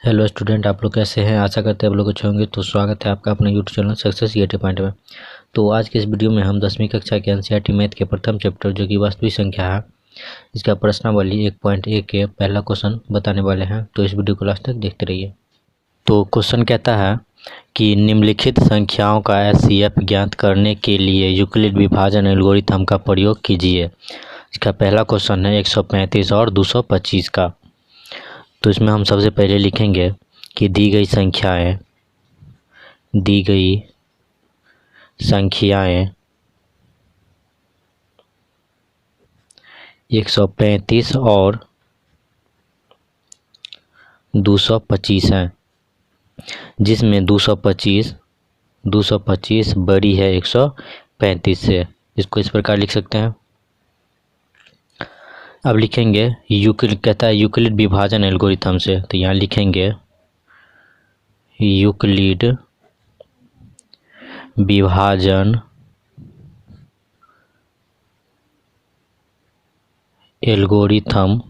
Hello student, आप लोग कैसे हैं। आशा करते हैं आप लोग अच्छे होंगे। तो स्वागत है आपका अपने YouTube channel Success Get Point में। तो आज के इस वीडियो में हम 10वीं कक्षा के एनसीईआरटी मैथ के प्रथम चैप्टर जो कि वास्तविक संख्या है, इसका प्रश्नावली 1.1 के पहला क्वेश्चन बताने वाले हैं। तो इस वीडियो को लास्ट तक देखते रहिए। तो क्वेश्चन कहता है कि निम्नलिखित संख्याओं का एचसीएफ ज्ञात करने के लिए यूक्लिड विभाजन एल्गोरिथम का प्रयोग कीजिए। इसका पहला क्वेश्चन है 135 और 225 का। तो इसमें हम सबसे पहले लिखेंगे कि दी गई संख्याएं 135 और 225 हैं, जिसमें 225 बड़ी है 135 से। इसको इस प्रकार लिख सकते हैं। अब लिखेंगे यूक्लिड, कहता है यूक्लिड विभाजन एल्गोरिथम से, तो यहाँ लिखेंगे यूक्लिड विभाजन एल्गोरिथम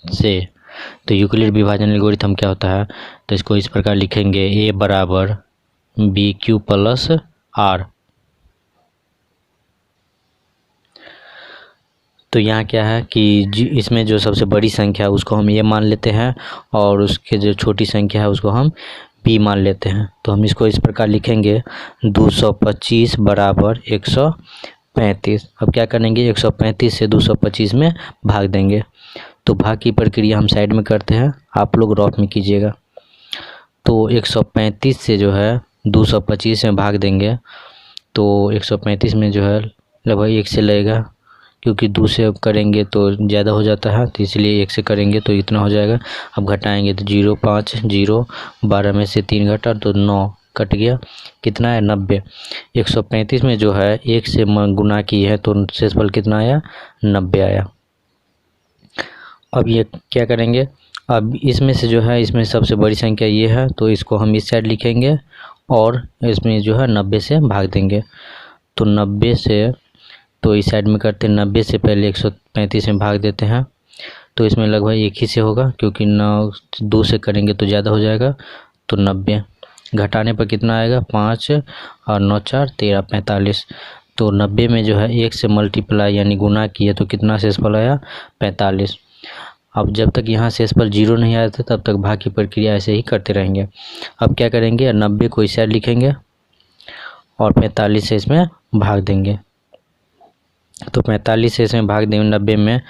से। तो यूक्लिड विभाजन एल्गोरिथम क्या होता है, तो इसको इस प्रकार लिखेंगे a बराबर बी क्यू प्लस आर। तो यहाँ क्या है कि इसमें जो सबसे बड़ी संख्या है उसको हम a मान लेते हैं और उसके जो छोटी संख्या है उसको हम b मान लेते हैं। तो हम इसको इस प्रकार लिखेंगे 225 बराबर 135। अब क्या करेंगे, 135 से 225 में भाग देंगे। तो भाग की प्रक्रिया हम साइड में करते हैं, आप लोग रफ में कीजिएगा। तो 135 से जो है 225 में भाग देंगे तो 135 में जो है लगभग 1 से लगेगा, क्योंकि 2 से करेंगे तो ज़्यादा हो जाता है, तो इसलिए 1 से करेंगे तो इतना हो जाएगा। अब घटाएंगे तो 0 5 0 12 में से 3 घटा तो 9 कट गया, कितना है 90। 135 में जो है 1 से गुना की है तो शेषफल कितना आया, 90 आया। अब ये क्या करेंगे, अब इसमें से जो है इसमें सबसे बड़ी संख्या ये है तो इसको हम इस साइड लिखेंगे और इसमें जो है 90 से भाग देंगे। तो 90 से, तो इस साइड में करते हैं 90 से पहले 135 में भाग देते हैं तो इसमें लगभग 1 ही से होगा, क्योंकि 2 से करेंगे तो ज़्यादा हो जाएगा। तो 90 घटाने पर कितना आएगा, 5 और 9 4 13 45। तो 90 में जो है 1 से मल्टीप्लाई यानी गुना किया तो कितना शेषफल आया, 45। अब जब तक यहाँ शेषफल 0 नहीं आया था तब तक भाग की प्रक्रिया ऐसे ही करते रहेंगे। अब क्या करेंगे, 90 को इस साइड लिखेंगे और 45 से इसमें भाग देंगे। तो 45 से इसमें भाग देंगे 90 में,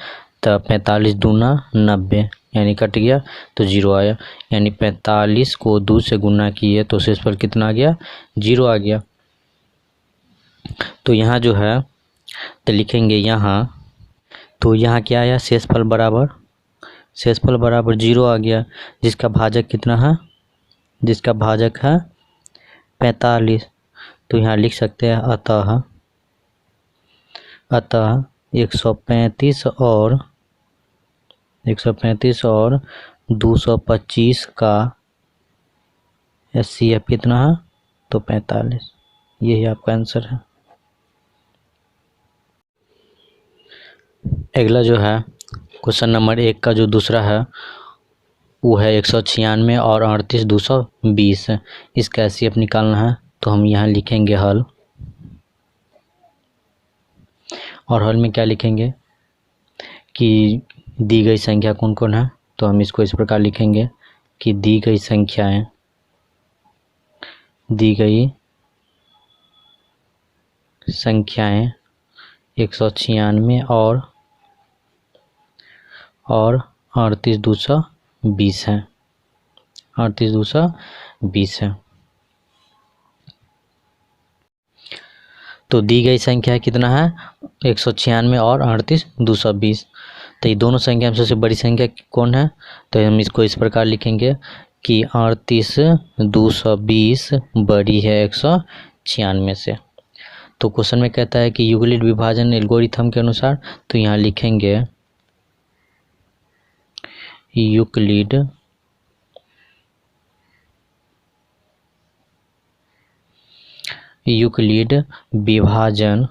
तो 45 दूना 90 यानी कट गया तो 0 आया। यानी 45 को 2 से गुना किए तो शेषफल कितना आ गया, 0 आ गया। तो यहाँ जो है तो लिखेंगे यहाँ, तो यहाँ क्या आया, शेषफल बराबर 0 आ गया, जिसका भाजक कितना है, जिसका भाजक है 45। तो यहाँ लिख सकते हैं अतः 135 और 225 का एचसीएफ कितना है, तो 45। यही आपका आंसर है। अगला जो है क्वेश्चन नंबर 1 का जो दूसरा है वो है 196 और 38 220। इसका एचसीएफ निकालना है। तो हम यहाँ लिखेंगे हल, और हल में क्या लिखेंगे कि दी गई संख्या कौन कौन है। तो हम इसको इस प्रकार लिखेंगे कि दी गई संख्याएं 196 और 38 220 है, 38 220 है। तो दी गई संख्या कितना है, 196 और 38 220। तो ये दोनों संख्या में सबसे बड़ी संख्या कौन है, तो हम इसको इस प्रकार लिखेंगे कि 38 220 बड़ी है 196 से। तो क्वेश्चन में कहता है कि यूक्लिड विभाजन एल्गोरिथम के अनुसार, तो यहाँ लिखेंगे यूक्लिड विभाजन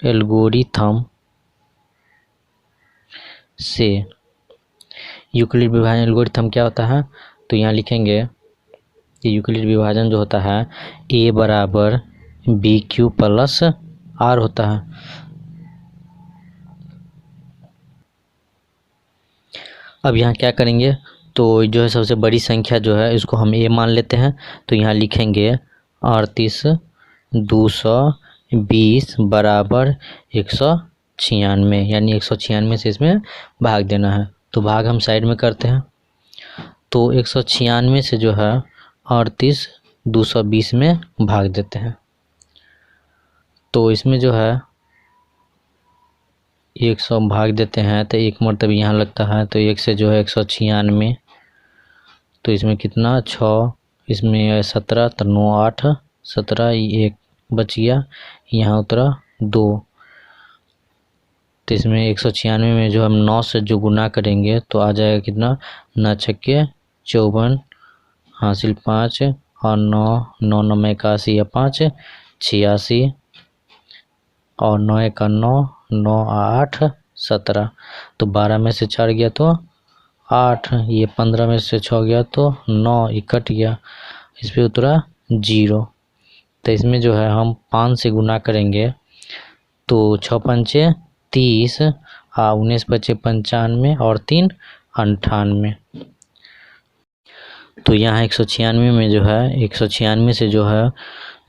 एल्गोरिथम से। यूक्लिड विभाजन एल्गोरिथम क्या होता है, तो यहाँ लिखेंगे कि यूक्लिड विभाजन जो होता है a बराबर बी क्यू प्लस आर होता है। अब यहाँ क्या करेंगे, तो जो है सबसे बड़ी संख्या जो है इसको हम a मान लेते हैं, तो यहाँ लिखेंगे 38,220 बराबर 196, यानी 196 से इसमें भाग देना है। तो भाग हम साइड में करते हैं, तो 196 से जो है 38,220 में भाग देते हैं। तो इसमें जो है 100 भाग देते हैं तो एक मरतब यहाँ लगता है, तो 1 से जो है 196, तो इसमें कितना 6, इसमें 17, तो 9 8 17, 1 बच गया, यहाँ उतरा 2। तो इसमें 196 में जो हम 9 से जो गुना करेंगे तो आ जाएगा कितना, 9 छक्के 54, हासिल 5 और 9 9 9 में 81 या 5 86 और 9 1 9 9 8 17, तो 12 में से 4 गया तो 8, ये 15 में से 6 गया तो 9, ये कट गया, इस पर उतरा 0। तो इसमें जो है हम 5 से गुना करेंगे तो 6 पंचे 30, 19 बचे 95 और 3 98। तो यहाँ 196 में जो है 196 से जो है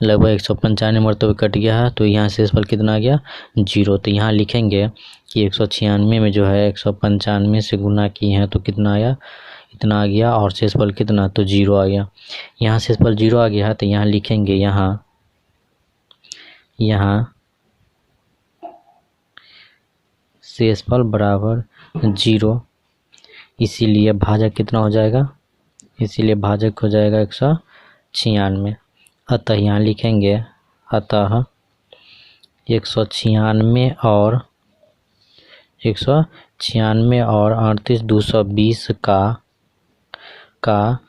लगभग 195 मरतबे कट गया है, तो यहाँ शेषफल कितना आ गया 0। तो यहाँ लिखेंगे कि 196 में जो है 195 से गुना किए हैं तो कितना आया, इतना आ गया, और शेषफल कितना, तो 0 आ गया। यहाँ शेषफल 0 आ गया है, तो यहाँ लिखेंगे यहाँ शेषफल बराबर 0, इसीलिए भाजक कितना हो जाएगा, इसीलिए भाजक हो जाएगा 196। अतः यहाँ लिखेंगे, अतः 196 और 38,220 का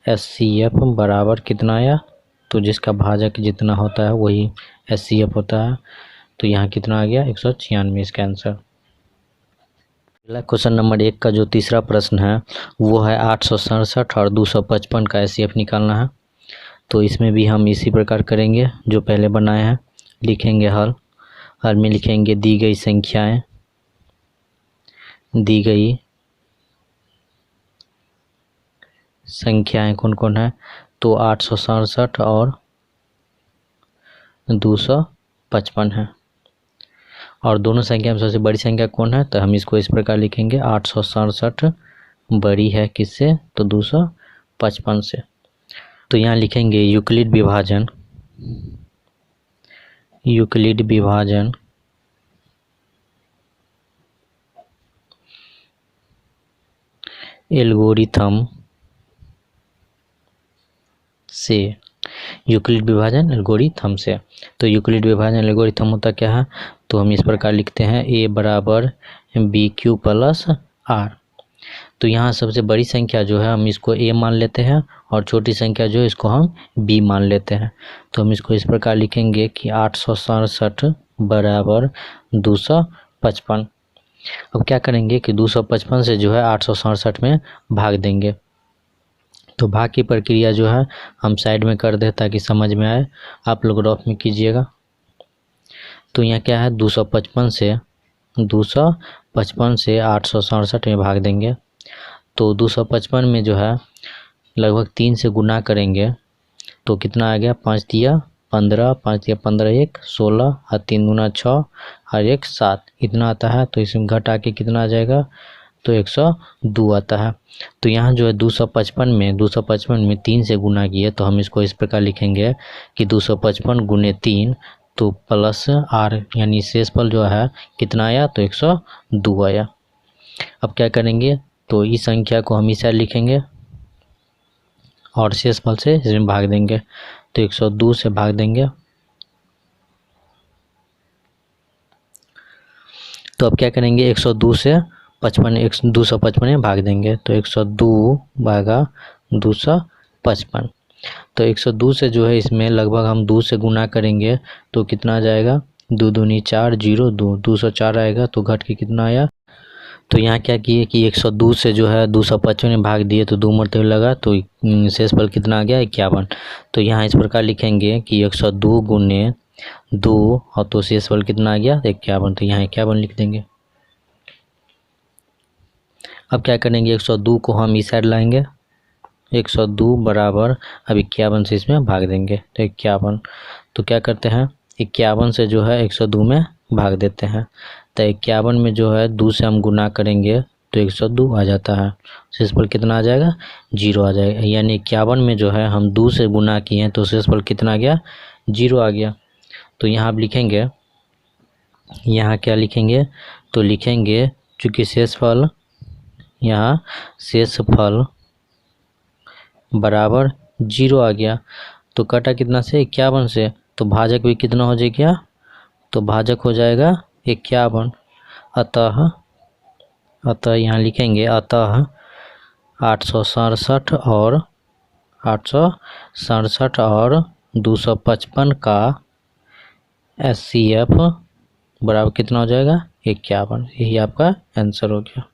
SCF बराबर कितना आया, तो जिसका भाजक जितना होता है वही SCF होता है। तो यहाँ कितना आ गया 196 इसका आंसर। अगला क्वेश्चन नंबर 1 का जो तीसरा प्रश्न है वो है 867 और 255 का SCF निकालना है। तो इसमें भी हम इसी प्रकार करेंगे जो पहले बनाए हैं। लिखेंगे हल में लिखेंगे दी गई संख्याएं कौन कौन है, तो 867 और 255 है, और दोनों संख्या में सबसे बड़ी संख्या कौन है, तो हम इसको इस प्रकार लिखेंगे 867 बड़ी है किससे, तो 255 से। तो यहाँ लिखेंगे यूक्लिड विभाजन एल्गोरिथम से, यूक्लिड विभाजन एल्गोरिथम से। तो यूक्लिड विभाजन एल्गोरिथम होता क्या है, तो हम इस प्रकार लिखते हैं a बराबर बी क्यू प्लस आर। तो यहाँ सबसे बड़ी संख्या जो है हम इसको a मान लेते हैं और छोटी संख्या जो है इसको हम b मान लेते हैं। तो हम इसको इस प्रकार लिखेंगे कि 867 बराबर 255। अब क्या करेंगे कि 255 से जो है 867 में भाग देंगे। तो भाग की प्रक्रिया जो है हम साइड में कर दे ताकि समझ में आए, आप लोग रफ में कीजिएगा। तो यहाँ क्या है 255 से 867 में भाग देंगे। तो 255 में जो है लगभग 3 से गुना करेंगे तो कितना आ गया, 5 दिया 15, 5 दिया 15, 1 16 और 3 दूना 6 और 1 7, इतना आता है। तो इसमें घटा के कितना आ जाएगा, तो 102 आता है। तो यहाँ जो है 255 में 3 से गुना किए तो हम इसको इस प्रकार लिखेंगे कि 255 गुने 3 तो प्लस आर, यानी शेषफल जो है कितना आया, तो 102 आया। अब क्या करेंगे, तो इस संख्या को हम इस साइड लिखेंगे और शेषफल से इसमें भाग देंगे, तो 102 से भाग देंगे। तो अब क्या करेंगे 102 से 255 में भाग देंगे, तो 102 भागा 255। तो 102 से जो है इसमें लगभग हम 2 से गुना करेंगे तो कितना आ जाएगा, 2 दूनी 4 0 2 204 आएगा। तो घट के कितना आया, तो यहाँ क्या किए कि 102 से जो है 255 में भाग दिए तो 2 मरतबे लगा, तो शेषफल कितना आ गया 51। तो यहाँ इस प्रकार लिखेंगे कि 102 गुने 2 और तो शेषफल कितना आ गया 51। तो यहाँ 51 लिख देंगे। अब क्या करेंगे 102 को हम इस साइड लाएंगे, 102 बराबर अब 51 से इसमें भाग देंगे तो 51। तो क्या करते हैं 51 से जो है 102 में भाग देते हैं, तो 51 में जो है 2 से हम गुना करेंगे तो 102 आ जाता है। शेषफल कितना आ जाएगा 0 आ जाएगा, यानी 51 में जो है हम 2 से गुना किए तो शेषफल कितना आ गया 0 आ गया। तो यहाँ आप लिखेंगे, यहाँ क्या लिखेंगे तो लिखेंगे चूँकि शेषफल यहाँ शेषफल बराबर 0 आ गया, तो कटा कितना से 51 से, तो भाजक भी कितना हो जाएगा तो भाजक हो जाएगा 51। अतः यहाँ लिखेंगे अतः 867 और 255 का HCF बराबर कितना हो जाएगा 51। यही आपका आंसर हो गया।